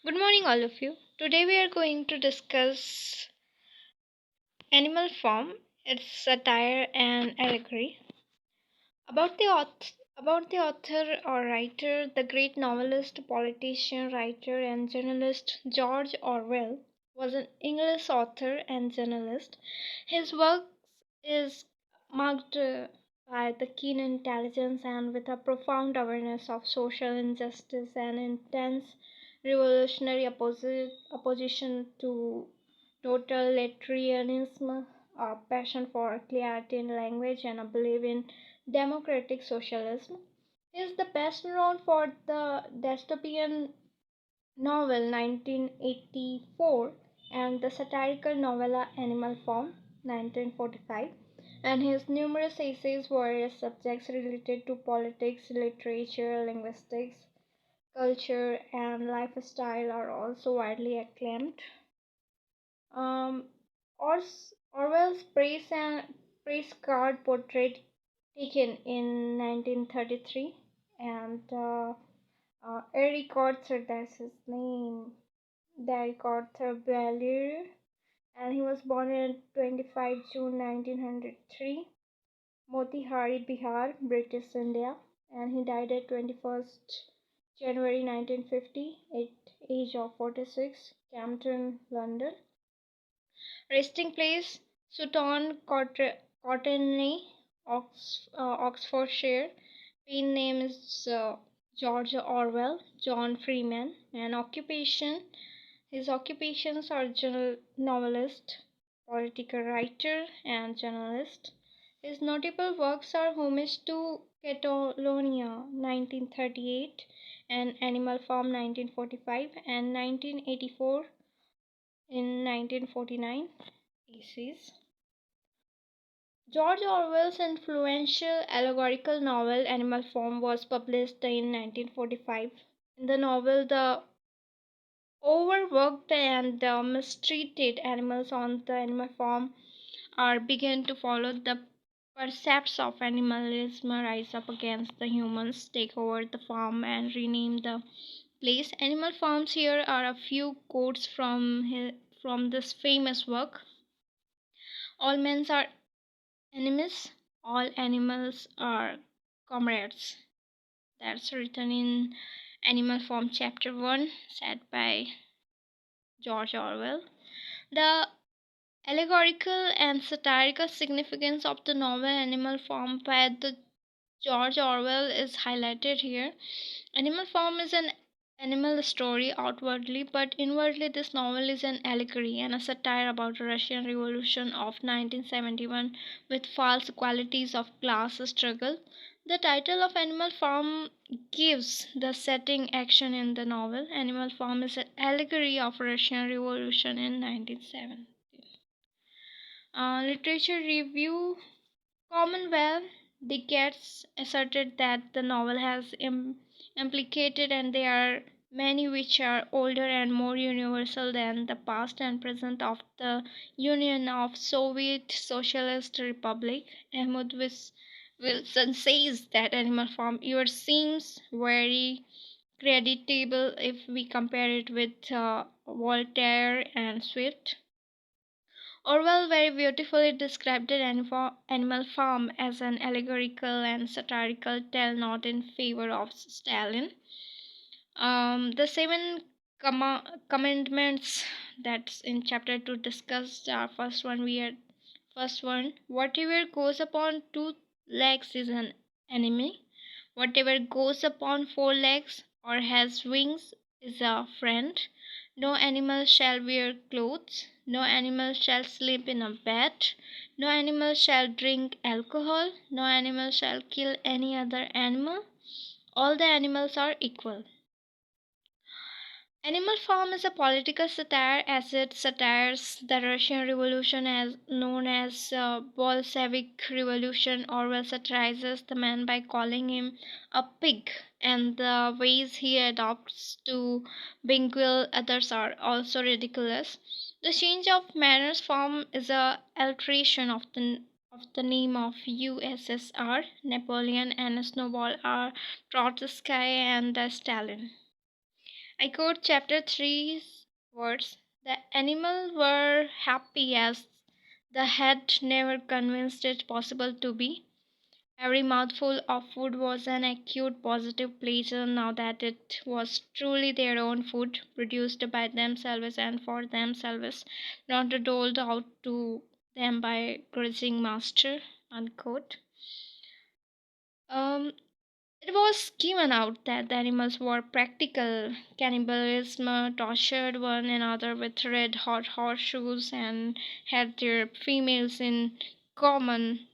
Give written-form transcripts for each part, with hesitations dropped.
Good morning, all of you. Today we are going to discuss Animal Farm, its satire and allegory. About the author or writer, the great novelist, politician, writer, and journalist George Orwell was an English author and journalist. His work is marked by the keen intelligence and with a profound awareness of social injustice and intense revolutionary opposition to totalitarianism, a passion for clarity in language, and a belief in democratic socialism. He is the best known for the dystopian novel 1984 and the satirical novella Animal Farm 1945, and his numerous essays various subjects related to politics, literature, linguistics, culture, and lifestyle are also widely acclaimed. Um, Orwell's praise card portrait taken in 1933, and Eric Arthur, that's his name, Derek Arthur Ballier, and he was born on 25 June 1903, Motihari, Bihar, British India, and he died at 21st January 1950 at age of 46, Campden, London. Resting place Sutton Courtenay, Oxfordshire. Pen name is George Orwell, John Freeman, and occupation. His occupations are novelist, political writer, and journalist. His notable works are Homage to Catalonia 1938 and Animal Farm 1945 and 1984 in 1949 essays. George Orwell's influential allegorical novel Animal Farm was published in 1945. In the novel, the overworked and mistreated animals on the animal farm are begun to follow the precepts of animalism, rise up against the humans, take over the farm, and rename the place. Animal Farms here are a few quotes from this famous work. All men are enemies, all animals are comrades. That's written in Animal Farm Chapter 1, said by George Orwell. The allegorical and satirical significance of the novel Animal Farm by the George Orwell is highlighted here. Animal Farm is an animal story outwardly, but inwardly, this novel is an allegory and a satire about the Russian Revolution of 1971 with false qualities of class struggle. The title of Animal Farm gives the setting action in the novel. Animal Farm is an allegory of Russian Revolution in 1970. Literature review Commonwealth decades asserted that the novel has implicated, and there are many which are older and more universal than the past and present of the Union of Soviet Socialist Republic. Wilson says that Animal Farm even seems very creditable if we compare it with Voltaire and Swift. Orwell very beautifully described the Animal Farm as an allegorical and satirical tale not in favor of Stalin. The seven commandments that's in chapter 2 discussed are first one, whatever goes upon two legs is an enemy, whatever goes upon four legs or has wings is a friend. No animal shall wear clothes, no animal shall sleep in a bed, no animal shall drink alcohol, no animal shall kill any other animal. All the animals are equal. Animal Farm is a political satire as it satires the Russian Revolution as known as Bolshevik Revolution. Orwell satirizes the man by calling him a pig, and the ways he adopts to bingual others are also ridiculous. The change of manners form is a alteration of the name of USSR. Napoleon and Snowball are Trotsky and Stalin. I quote chapter three's words: "The animals were happy as the had never convinced it possible to be. Every mouthful of food was an acute positive pleasure now that it was truly their own food, produced by themselves and for themselves, not doled out to them by grudging master." Unquote. Um, it was given out that the animals were practical cannibalism, tortured one another with red hot horseshoes, and had their females in common.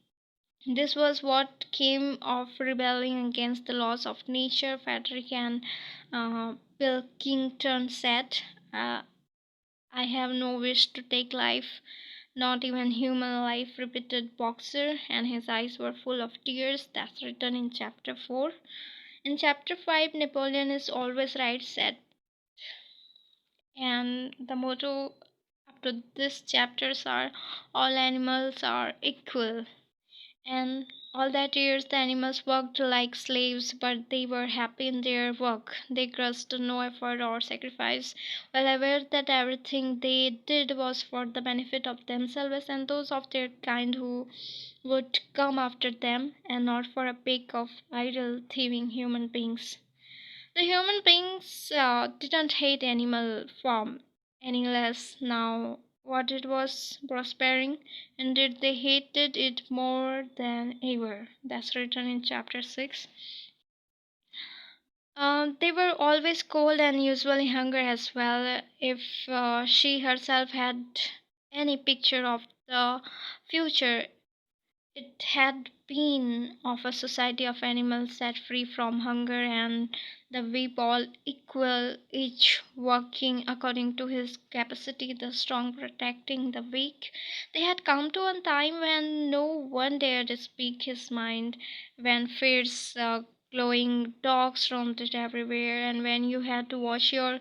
This was what came of rebelling against the laws of nature, Frederick and Pilkington said. Uh, "I have no wish to take life, not even human life," repeated Boxer, and his eyes were full of tears. That's written in chapter 4. In chapter 5, Napoleon is always right, said, and the motto up to this chapters are all animals are equal. And all that years the animals worked like slaves, but they were happy in their work. They grudged no effort or sacrifice, well aware that everything they did was for the benefit of themselves and those of their kind who would come after them, and not for a peck of idle, thieving human beings. The human beings didn't hate animal farm any less now what it was prospering. Indeed, they hated it more than ever. That's written in chapter 6. They were always cold and usually hungry as well. If she herself had any picture of the future, it had been of a society of animals set free from hunger and the weak all equal, each working according to his capacity, the strong protecting the weak. They had come to a time when no one dared speak his mind, when fierce, glowing dogs roamed everywhere, and when you had to watch your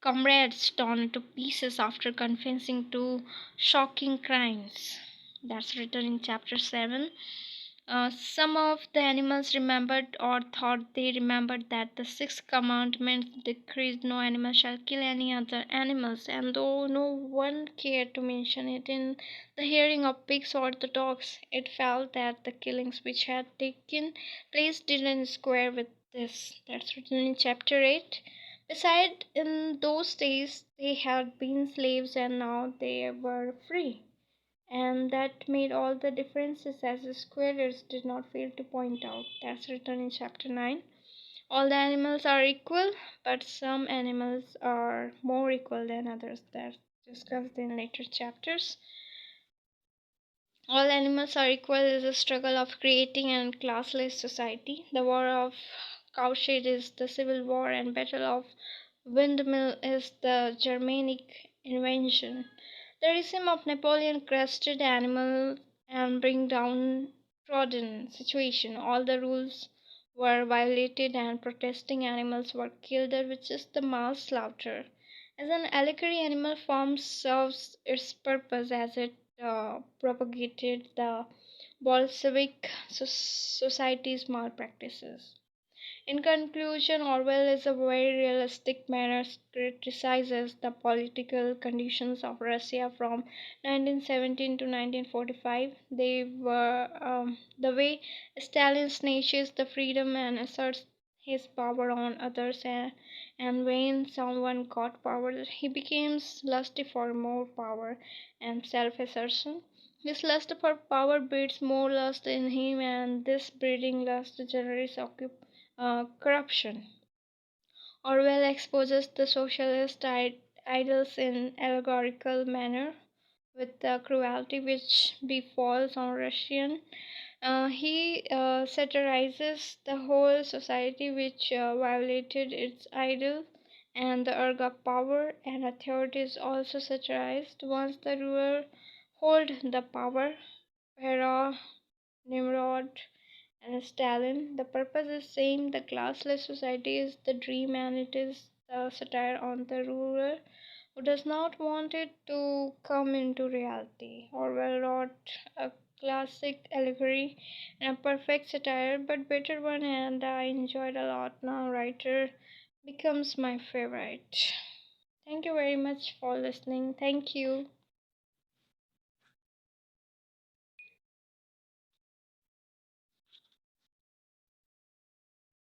comrades torn to pieces after confessing to shocking crimes. That's written in chapter 7. Some of the animals remembered or thought they remembered that the sixth commandment decrees no animal shall kill any other animals, and though no one cared to mention it in the hearing of pigs or the dogs, it felt that the killings which had taken place didn't square with this. That's written in chapter 8. Besides, in those days they had been slaves and now they were free, and that made all the differences, as the squarers did not fail to point out. That's written in chapter 9. All the animals are equal, but some animals are more equal than others. That's discussed in later chapters. All animals are equal is a struggle of creating a classless society. The war of cowshed is the civil war, and battle of windmill is the Germanic invention. The regime of Napoleon crested animals and bring down trodden situation. All the rules were violated and protesting animals were killed, which is the mass slaughter. As an allegory, animal farm serves its purpose as it propagated the Bolshevik society's malpractices. In conclusion, Orwell is a very realistic manner criticizes the political conditions of Russia from 1917 to 1945. They were the way Stalin snatches the freedom and asserts his power on others, and when someone got power, he becomes lusty for more power and self-assertion. This lust for power breeds more lust in him, and this breeding lust generates corruption. Orwell exposes the socialist ideals in allegorical manner with the cruelty which befalls on Russian. He satirizes the whole society which violated its ideal, and the urge of power and authority is also satirized. Once the ruler hold the power, Pharaoh, Nimrod, and Stalin. The purpose is same. The classless society is the dream, and it is the satire on the ruler who does not want it to come into reality. Orwell wrote a classic allegory and a perfect satire, but better one, and I enjoyed a lot. Now, writer becomes my favorite. Thank you very much for listening. Thank you.